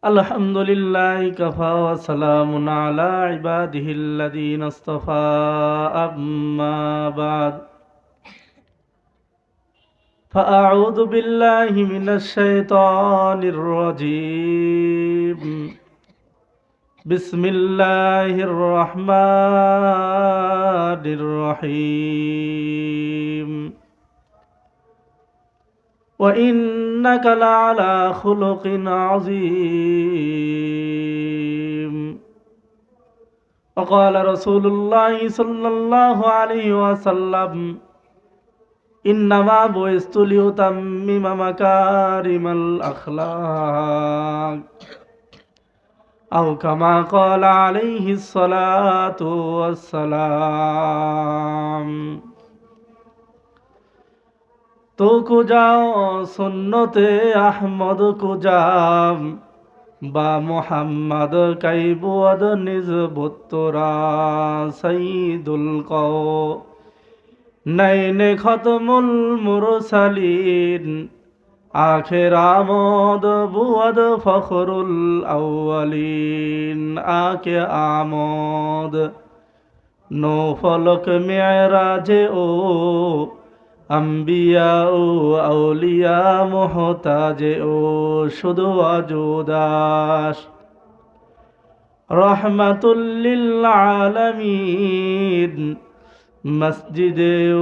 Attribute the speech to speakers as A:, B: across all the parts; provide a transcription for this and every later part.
A: الحمد لله كفى وسلام على عباده الذين اصطفى أما بعد فأعوذ بالله من الشيطان الرجيم بسم الله الرحمن الرحيم وإنك لعلى خلق عظيم وقال رسول الله صلى الله عليه وسلم إنما بعثت لأتمم مكارم الأخلاق أو كما قال عليه الصلاة والسلام तो को जाओ सुन्नते अहमद को जाम बा मोहम्मद कैबुअद निज़बुत्तरा सईदुल कौ नैने खतमुल मुरसलीन आखिर आमोद बुअद फखरुल अव्वलीन आके आमोद नो फलक मेराजे ओ अम्बिया ओ औलिया मोहताजे ओ शुदु अजूदाश रहमतुल लिल आलमीन मस्जिदे ओ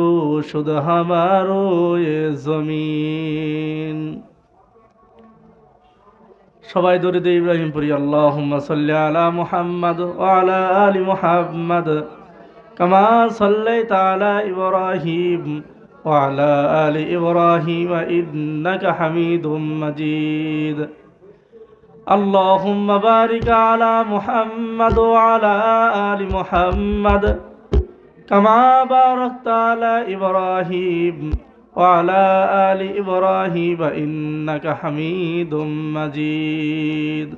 A: शुद हमारो ये जमीन सबाई दरूद इब्राहिम पढ़ी अल्लाहुम्मा सल्लि अला मुहम्मद व अला आलि मुहम्मद कमा सल्लैता अला इब्राहिम وعلى آل إبراهيم إنك حميد مجيد اللهم بارك على محمد وعلى آل محمد كما باركت على إبراهيم وعلى آل إبراهيم إنك حميد مجيد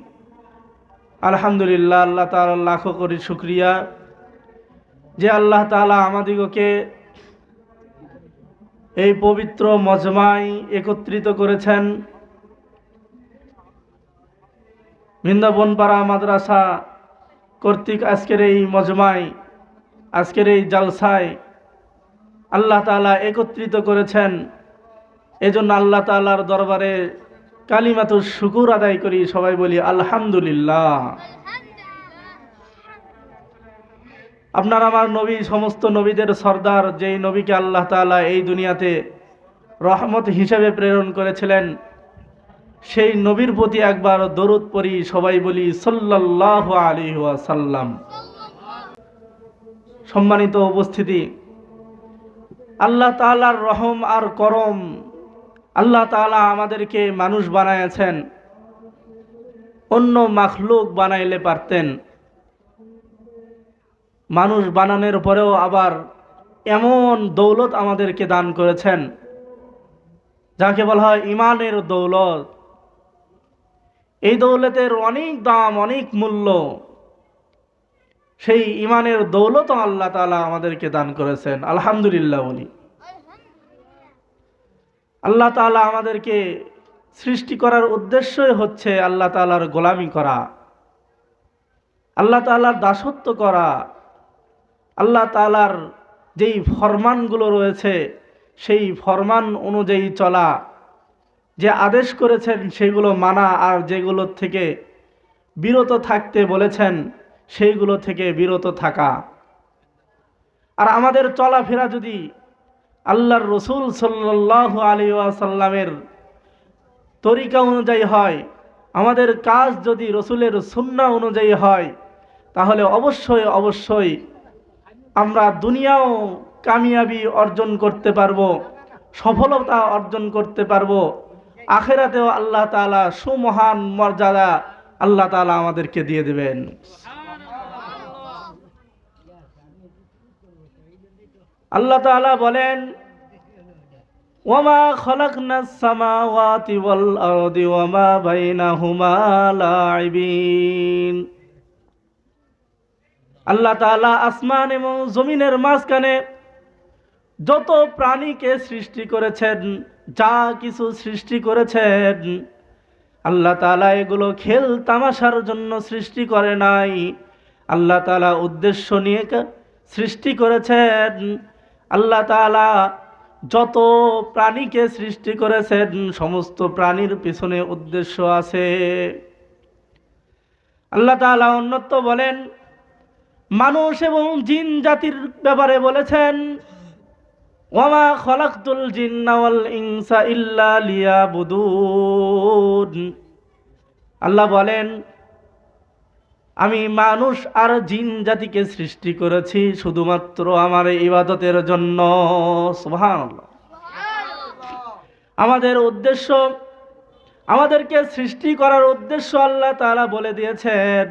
A: الحمد لله আল্লাহ তাআলার লাখো কোটি শুকরিয়া যে আল্লাহ তাআলা আমাদিগকে এই পবিত্র মজমায় একত্রিত করেছেন। বৃন্দাবনপাড়া মাদ্রাসা কর্তৃক আজকের এই মজমায়, আজকের এই জালসায় আল্লাহ তাআলা একত্রিত করেছেন। এজন্য আল্লাহ তাআলার দরবারে কালিমাতুশ শুকুর আদায় করি, সবাই বলি আলহামদুলিল্লাহ। আপনার আমার নবী, সমস্ত নবীদের সর্দার, যেই নবীকে আল্লাহ তাআলা এই দুনিয়াতে রহমত হিসেবে প্রেরণ করেছিলেন, সেই নবীর প্রতি একবার দরুদ পড়ি, সবাই বলি সাল্লাল্লাহু আলাইহি ওয়াসাল্লাম। সম্মানিত উপস্থিতি, আল্লাহ তাআলার রহম আর করম, আল্লাহ তাআলা আমাদেরকে মানুষ বানাইছেন, অন্য মাখলুক বানাইলে পারতেন। মানুষ বানানোর পরেও আবার এমন দৌলত আমাদেরকে দান করেছেন যাকে বলা হয় ইমানের দৌলত। এই দৌলতের অনেক দাম, অনেক মূল্য। সেই ইমানের দৌলত আল্লাহ তাআলা আমাদেরকে দান করেছেন, আলহামদুলিল্লাহ বলি। আল্লাহ তাআলা আমাদেরকে সৃষ্টি করার উদ্দেশ্যই হচ্ছে আল্লাহ তাআলার গোলামি করা, আল্লাহ তাআলার দাসত্ব করা, আল্লাহ তাআলার যেই ফরমানগুলো রয়েছে সেই ফরমান অনুযায়ী চলা, যে আদেশ করেছেন সেগুলো মানা, আর যেগুলো থেকে বিরত থাকতে বলেছেন সেইগুলো থেকে বিরত থাকা। আর আমাদের চলাফেরা যদি আল্লাহর রসুল সাল্লাল্লাহু আলাইহি ওয়াসাল্লামের তরিকা অনুযায়ী হয়, আমাদের কাজ যদি রসুলের সুন্নাহ অনুযায়ী হয়, তাহলে অবশ্যই অবশ্যই আমরা দুনিয়াও কামিয়াবি অর্জন করতে পারবো, সফলতা অর্জন করতে পারবো। আখিরাতেও আল্লাহ তাআলা সুমহান মর্যাদা আল্লাহ তাআলা আমাদেরকে দিয়ে দেবেন। আল্লাহ তাআলা বলেন, ওয়ামা খালাকনাস সামাওয়াতি ওয়াল আরদি ওয়ামা বাইনাহুমা লাইবিন। আল্লাহ তাআলা আসমান এবং জমিনের মাঝখানে যত প্রাণীকে সৃষ্টি করেছেন, যা কিছু সৃষ্টি করেছেন, আল্লাহ তাআলা এগুলো খেল তামাশার জন্য সৃষ্টি করে নাই। আল্লাহ তাআলা উদ্দেশ্য নিয়ে সৃষ্টি করেছেন। আল্লাহ তাআলা যত প্রাণীকে সৃষ্টি করেছেন সমস্ত প্রাণীর পিছনে উদ্দেশ্য আছে। আল্লাহ তাআলা অন্যত্র বলেন, মানুষ এবং জিন জাতির ব্যাপারে বলেছেন, ওয়ামা খলাকতুল জিন্না ওয়াল ইনসা ইল্লা লিয়াবুদুন। আল্লাহ বলেন, আমি মানুষ আর জিন জাতিকে সৃষ্টি করেছি শুধুমাত্র আমার ইবাদতের জন্য। সুবহানাল্লাহ। আমাদের উদ্দেশ্য, আমাদেরকে সৃষ্টি করার উদ্দেশ্য আল্লাহ তাআলা বলে দিয়েছেন।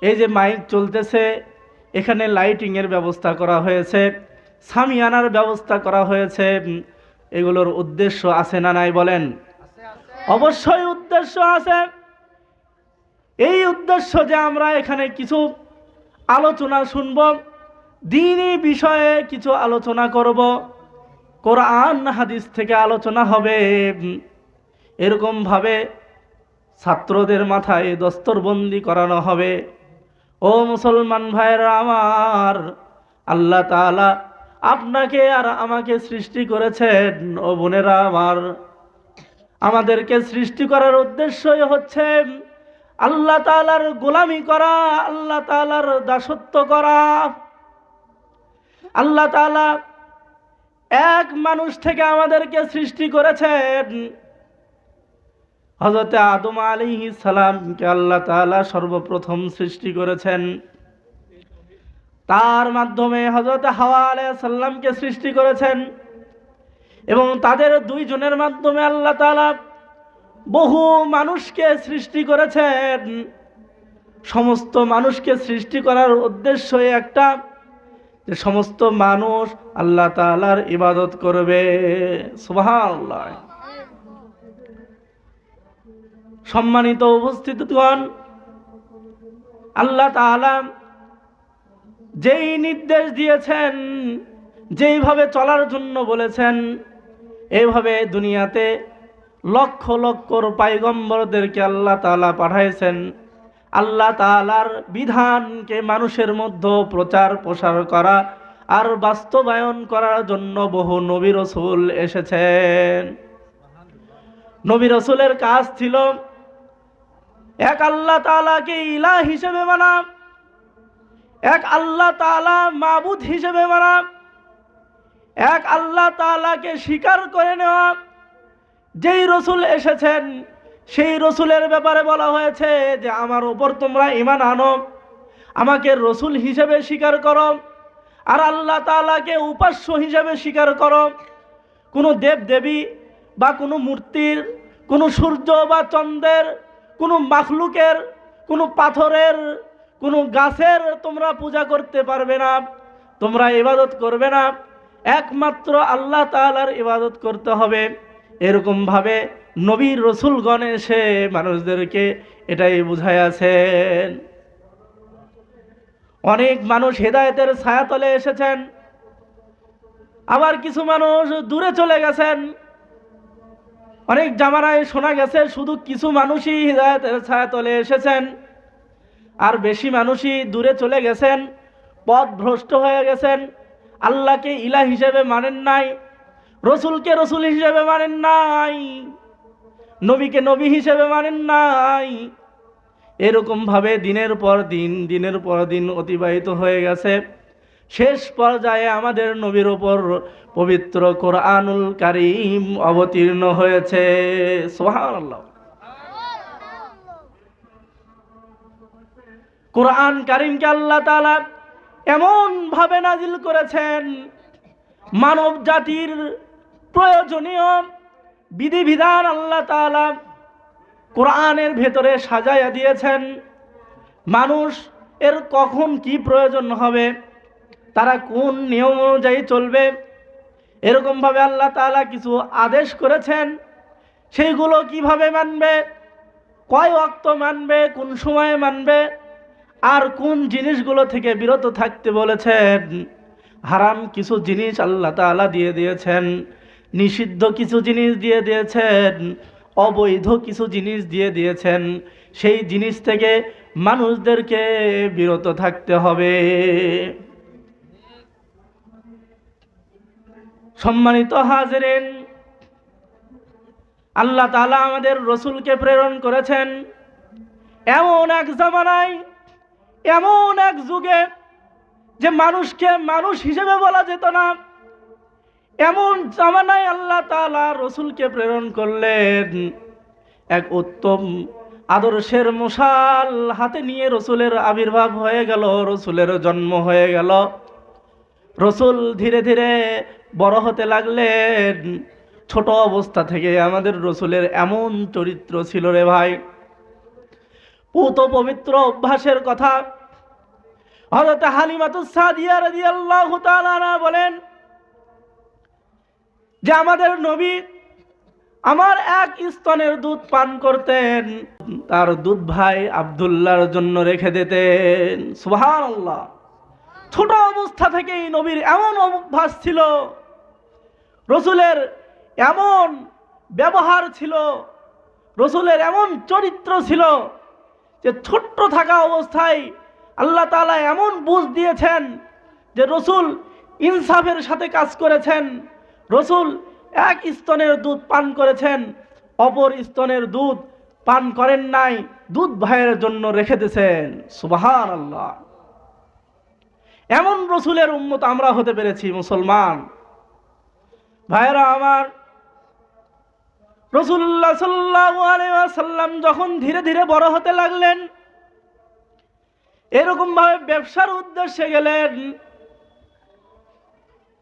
A: এই যে মাইক চলতেছে, এখানে লাইটিং এর ব্যবস্থা করা হয়েছে, সামিয়ানার ব্যবস্থা করা হয়েছে, এগুলোর উদ্দেশ্য আছে না নাই বলেন? অবশ্যই উদ্দেশ্য আছে। এই উদ্দেশ্য যে আমরা এখানে কিছু আলোচনা শুনব, দ্বীনি বিষয়ে কিছু আলোচনা করব, কোরআন হাদিস থেকে আলোচনা হবে, এরকম ভাবে ছাত্রদের মাথায় দস্তরবন্দি করানো হবে। ও মুসলমান ভাইরা আমার, আল্লাহ তাআলা আপনাকে আর আমাকে সৃষ্টি করেছেন। ও বোনেরা আমার, আমাদেরকে সৃষ্টি করার উদ্দেশ্যই হচ্ছে আল্লাহ তাআলার গোলামি করা, আল্লাহ তাআলার দাসত্ব করা। আল্লাহ তাআলা এক মানুষ থেকে আমাদেরকে সৃষ্টি করেছেন। হযরত আদম আলাইহিস সালামকে আল্লাহ তাআলা সর্বপ্রথম সৃষ্টি করেছেন। তার মাধ্যমে হযরত হাওয়া আলাইহিস সালামকে সৃষ্টি করেছেন এবং তাদের দুইজনের মাধ্যমে আল্লাহ তাআলা বহু মানুষকে সৃষ্টি করেছেন। সমস্ত মানুষকে সৃষ্টি করার উদ্দেশ্য একটা, যে সমস্ত মানুষ আল্লাহ তাআলার ইবাদত করবে। সুবহানাল্লাহ। সম্মানিত উপস্থিতগণ, আল্লাহ তাআলা যেই নির্দেশ দিয়েছেন, যেইভাবে চলার জন্য বলেছেন, এইভাবে দুনিয়াতে লক্ষ লক্ষ পয়গম্বরদেরকে আল্লাহ তাআলা পাঠাইছেন। আল্লাহ তাআলার বিধানকে মানুষের মধ্যে প্রচার প্রসার করা আর বাস্তবায়ন করার জন্য বহু নবী রাসূল এসেছেন। নবী রাসূলের কাজ ছিল এক আল্লাহ তাআলাকে ইলাহ হিসেবে মানা, এক আল্লাহ তাআলা মাবুদ হিসেবে মানা, এক আল্লাহ তাআলাকে স্বীকার করে নেওয়া। যেই রসুল এসেছেন সেই রসুলের ব্যাপারে বলা হয়েছে যে আমার উপর তোমরা ঈমান আনো, আমাকে রসুল হিসেবে স্বীকার করো আর আল্লাহ তাআলাকে উপাস্য হিসেবে স্বীকার করো। কোনো দেব দেবী বা কোনো মূর্তির, কোনো সূর্য বা চন্দ্রের, কোনো মাখলুকের, কোনো পাথরের, কোনো গাছের তোমরা পূজা করতে পারবে না, তোমরা ইবাদত করবে না, একমাত্র আল্লাহ তাআলার ইবাদত করতে হবে। এরকম ভাবে নবীর রসুলগণ এসে মানুষদেরকে এটাই বুঝাইয়াছেন। অনেক মানুষ হেদায়েতের ছায়াতলে এসেছেন, আবার কিছু মানুষ দূরে চলে গেছেন। অনেক জামানায় শোনা গেছে শুধু কিছু মানুষই হেদায়েতের ছায়াতলে এসেছেন আর বেশি মানুষই দূরে চলে গেছেন, পথভ্রষ্ট হয়ে গেছেন, আল্লাহকে ইলাহ হিসেবে মানেন নাই, রসুলকে রসুল হিসেবে মানেন নাই, নবীকে নবী হিসেবে মানেন নাই। এরকম ভাবে দিনের পর দিন অতিবাহিত হয়ে গেছে। শেষ পর্যায়ে আমাদের নবীর উপর পবিত্র কোরআনুল কারীম অবতীর্ণ হয়েছে। সুবহানাল্লাহ। কোরআন কারীমকে আল্লাহ তাআলা এমন ভাবে নাজিল করেছেন, মানব জাতির প্রয়োজনীয় বিধিবিধান আল্লাহ তাআলা কোরআনের ভেতরে সাজাইয়া দিয়েছেন। মানুষ এর কখন কি প্রয়োজন হবে, তারা কোন নিয়ম অনুযায়ী চলবে, এরকম ভাবে আল্লাহ তাআলা কিছু আদেশ করেছেন। সেইগুলো কিভাবে মানবে, কয় ওয়াক্ত মানবে, কোন সময়ে মানবে, আর কোন জিনিসগুলো থেকে বিরত থাকতে বলেছেন। হারাম কিছু জিনিস আল্লাহ তাআলা দিয়ে দিয়েছেন, নিষিদ্ধ কিছু জিনিস দিয়ে দিয়েছেন, অবৈধ কিছু জিনিস দিয়ে দিয়েছেন, সেই জিনিস থেকে মানুষদেরকে বিরত থাকতে হবে। সম্মানিত হাজিরিন, আল্লাহ তাআলা আমাদের রসুলকে প্রেরণ করেছেন এমন এক জামানায়, এমন এক যুগে যে মানুষকে মানুষ হিসেবে বলা যেত না, এমন জামানায় আল্লাহ তাআলা রসুলকে প্রেরণ করলেন। এক উত্তম আদর্শের মশাল হাতে নিয়ে রসুলের আবির্ভাব হয়ে গেল, রসুলের জন্ম হয়ে গেল। রসুল ধীরে ধীরে বড় হতে লাগলেন। ছোট অবস্থা থেকে আমাদের রসুলের এমন চরিত্র ছিল রে ভাই, পুত পবিত্র অভ্যাসের কথা হযরত হালিমাতুস সাদিয়া রাদিয়াল্লাহু তাআলা বলেন যে আমাদের নবী আমার এক স্তনের দুধ পান করতেন, তার দুধ ভাই আব্দুল্লাহর জন্য রেখে দিতেন। সুবহানাল্লাহ। ছোট অবস্থা থেকেই নবীর এমন অভ্যাস ছিল, রসুলের এমন ব্যবহার ছিল, রসুলের এমন চরিত্র ছিল যে ছোট্ট থাকা অবস্থায় আল্লাহ তাআলা এমন বুঝ দিয়েছেন যে রসুল ইনসাফের সাথে কাজ করেছেন। রসুল এক স্তনের দুধ পান করেছেন, অপর স্তনের দুধ পান করেন নাই, দুধ ভাইয়ের জন্য রেখে দিয়েছেন। সুবহানাল্লাহ। এমন রসুলের উম্মত আমরা হতে পেরেছি মুসলমান ভাইরা আমার। রাসূলুল্লাহ সাল্লাল্লাহু আলাইহি ওয়াসাল্লাম যখন ধীরে ধীরে বড় হতে লাগলেন, এরকম ভাবে ব্যবসার উদ্দেশ্যে গেলেন,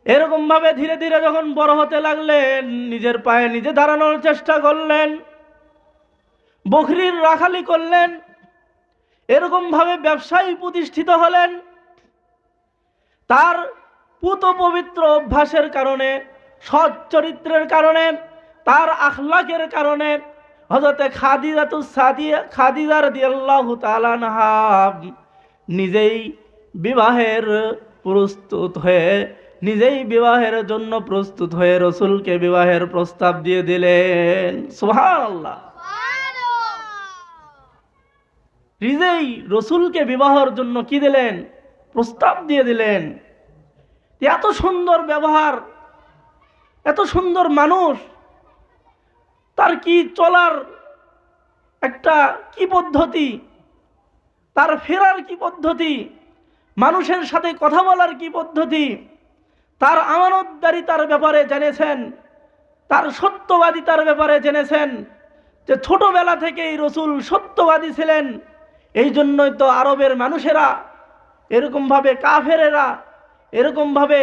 A: এরকম ভাবে ধীরে ধীরে যখন বড় হতে লাগলেন, নিজের পায়ে নিজে দাঁড়ানোর চেষ্টা করলেন, বকরির রাখালি করলেন, এরকম ভাবে ব্যবসায়ী প্রতিষ্ঠিত হলেন। তার পুত পবিত্র অভ্যাসের কারণে, সৎ চরিত্রের কারণে, তার আখলাকের কারণে হযরত খাদিজা রাদিয়াল্লাহু তাআলা আনহা নিজেই বিবাহের প্রস্তুত হয়ে, নিজেই বিবাহের জন্য প্রস্তুত হয়ে রসুলকে বিবাহের প্রস্তাব দিয়ে দিলেন। সুবহানাল্লাহ। নিজেই রসুলকে বিবাহের জন্য কি দিলেন? প্রস্তাব দিয়ে দিলেন। এত সুন্দর ব্যবহার, এত সুন্দর মানুষ, তার কি চলার একটা কি পদ্ধতি, তার ফেরার কি পদ্ধতি, মানুষের সাথে কথা বলার কি পদ্ধতি, তার আমানতদারিতার ব্যাপারে জেনেছেন, তার সত্যবাদিতার ব্যাপারে জেনেছেন। যে ছোটবেলা থেকেই রসুল সত্যবাদী ছিলেন, এই জন্যই তো আরবের মানুষেরা এরকমভাবে, কাফেরেরা এরকমভাবে,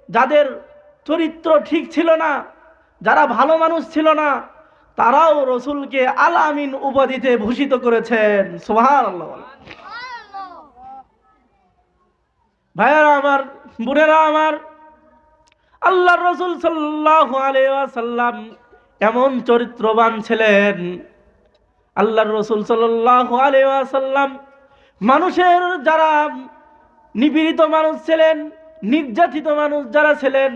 A: যাদের চরিত্র ঠিক ছিল না, যারা ভালো মানুষ ছিল না, তারাও রসুলকে আল আমিন উপাধিতে ভূষিত করেছেন। সুবহানাল্লাহ। ভাইয়ারা আমার, বোনেরা আমার, আল্লাহর রসুল সাল্লাল্লাহু আলাইহি ওয়াসাল্লাম এমন চরিত্রবান ছিলেন। আল্লাহর রসুল সাল্লাল্লাহু আলাইহি ওয়াসাল্লাম মানুষের যারা নিপীড়িত মানুষ ছিলেন, নির্যাতিত মানুষ যারা ছিলেন,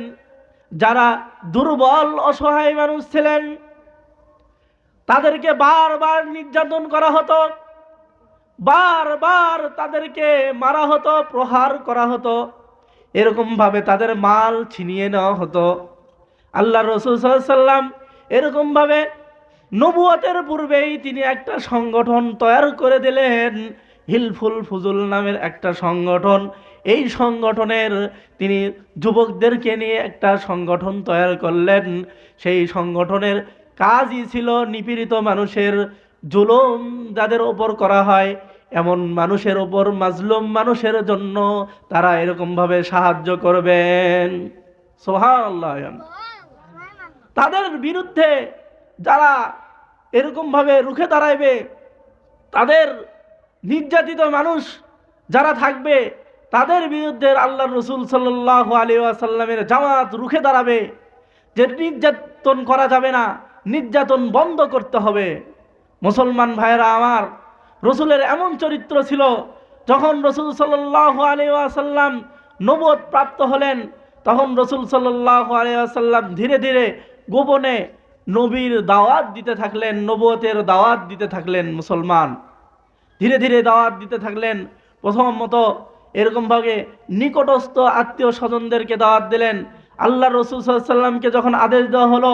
A: যারা দুর্বল অসহায় মানুষ ছিলেন, তাদেরকে বারবার নির্যাতন করা হতো, বারবার তাদেরকে মারা হতো, প্রহার করা হতো, এরকম ভাবে তাদের মাল ছিনিয়ে নেওয়া হতো। আল্লাহ রাসূল সাল্লাল্লাহু আলাইহি ওয়াসাল্লাম এরকম ভাবে নবুয়তের পূর্বেই তিনি একটা সংগঠন তৈরি করে দিলেন, হিলফুল ফুজুল নামের একটা সংগঠন। এই সংগঠনের তিনি যুবকদেরকে নিয়ে একটা সংগঠন তৈরি করলেন। সেই সংগঠনের কাজই ছিল নিপীড়িত মানুষের, জুলুম যাদের ওপর করা হয় এমন মানুষের ওপর, মাজলুম মানুষের জন্য তারা এরকমভাবে সাহায্য করবেন। সুবহানাল্লাহ। তাদের বিরুদ্ধে যারা এরকমভাবে রুখে দাঁড়াইবে, তাদের নির্যাতিত মানুষ যারা থাকবে, তাদের বিরুদ্ধে আল্লাহর রাসূল সাল্লাল্লাহু আলাইহি ওয়াসাল্লামের জামাত রুখে দাঁড়াবে, যে নির্যাতন করা যাবে না, নির্যাতন বন্ধ করতে হবে। মুসলমান ভাইয়েরা আমার, রসুলের এমন চরিত্র ছিল, যখন রসুল সাল্লাল্লাহু আলাইহি ওয়াসাল্লাম নবুয়ত প্রাপ্ত হলেন, তখন রসুল সাল্লাল্লাহু আলাইহি ওয়াসাল্লাম ধীরে ধীরে গোপনে নবীর দাওয়াত দিতে থাকলেন, নবুয়তের দাওয়াত দিতে থাকলেন মুসলমান। ধীরে ধীরে দাওয়াত দিতে থাকলেন। প্রথমত এরকমভাবে নিকটস্থ আত্মীয় স্বজনদেরকে দাওয়াত দিলেন। আল্লাহ রসুল সাল্লাল্লাহু আলাইহি ওয়াসাল্লামকে যখন আদেশ দেওয়া হলো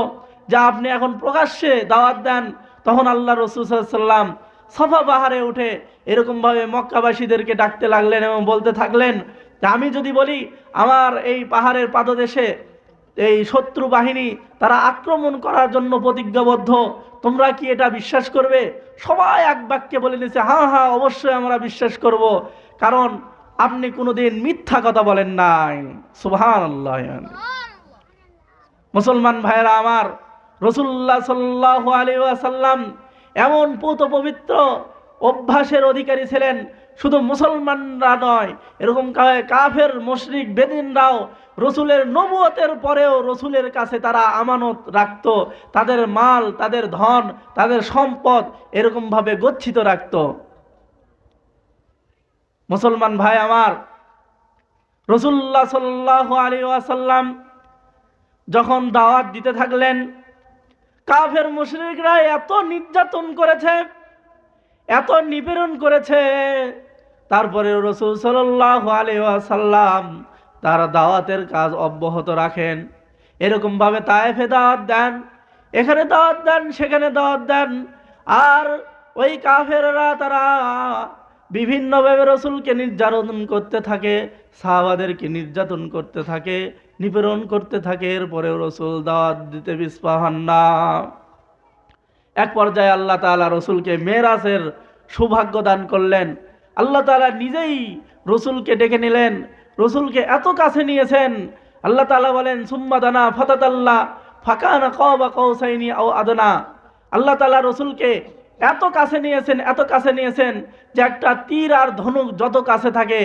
A: যে আপনি এখন প্রকাশ্যে দাওয়াত দেন, তখন আল্লাহ রসুল সাল্লাল্লাহু আলাইহি ওয়াসাল্লাম সাফা পাহাড়ে উঠে এরকমভাবে মক্কাবাসীদেরকে ডাকতে লাগলেন এবং বলতে থাকলেন যে আমি যদি বলি আমার এই পাহাড়ের পাদদেশে এই শত্রু বাহিনী তারা আক্রমণ করার জন্য প্রতিজ্ঞাবদ্ধ, তোমরা কি এটা বিশ্বাস করবে? সবাই এক বাক্যে বলে নিয়েছে, হ্যাঁ হ্যাঁ অবশ্যই আমরা বিশ্বাস করব, কারণ আপনি কোনোদিন মিথ্যা কথা বলেন নাই। সুবহানাল্লাহ। মুসলমান ভাইরা আমার, রাসূলুল্লাহ সাল্লাল্লাহু আলাইহি ওয়াসাল্লাম এমন পূত পবিত্র অভ্যাসের অধিকারী ছিলেন। শুধু মুসলমানরা নয়, এরকম কাফের মুশরিক বেদিনরাও রসুলের নবুয়তের পরেও রসুলের কাছে তারা আমানত রাখত, তাদের মাল, তাদের ধন, তাদের সম্পদ এরকমভাবে গচ্ছিত রাখত। মুসলমান ভাই আমার, রাসূলুল্লাহ সাল্লাল্লাহু আলাইহি ওয়াসাল্লাম যখন দাওয়াত দিতে থাকলেন, কাফের মুশরিকরা এত নির্যাতন করেছে, এত নিপীড়ন করেছে, তারপরে রাসূল সাল্লাল্লাহু আলাইহি ওয়াসাল্লাম তার দাওয়াতের কাজ অব্যাহত রাখেন। এরকমভাবে তায়েফে দাওয়াত দেন, এখানে দাওয়াত দেন, সেখানে দাওয়াত দেন। আর ওই কাফেররা তারা বিভিন্নভাবে রাসূলকে নির্যাতন করতে থাকে, সাহাবাদেরকে নির্যাতন করতে থাকে, নিপীড়ন করতে থাকে। এরপরেও রাসূল দাওয়াত দিতে পিছপা হন না। এক পর্যায়ে আল্লাহ তাআলা রাসূলকে মেরাজের সৌভাগ্য দান করলেন। আল্লাহ তাআলা নিজেই রাসূলকে ডেকে নিলেন, রাসূলকে এত কাছে নিয়েছেন। আল্লাহ তাআলা বলেন, সুম্মা দানা ফাতাদাল্লা ফাকানা কাবা কাউসাইনি আও আদনা। আল্লাহ তাআলা রাসূলকে এত কাছে নিয়েছেন, এত কাছে নিয়েছেন যে একটা তীর আর ধনুক যত কাছে থাকে,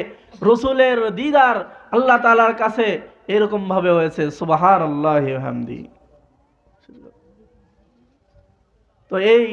A: রাসূলের দিদার আল্লাহ তাআলার কাছে এরকম ভাবে হয়েছে। সুবহানাল্লাহি ওয়া বিহামদিহি। তো এই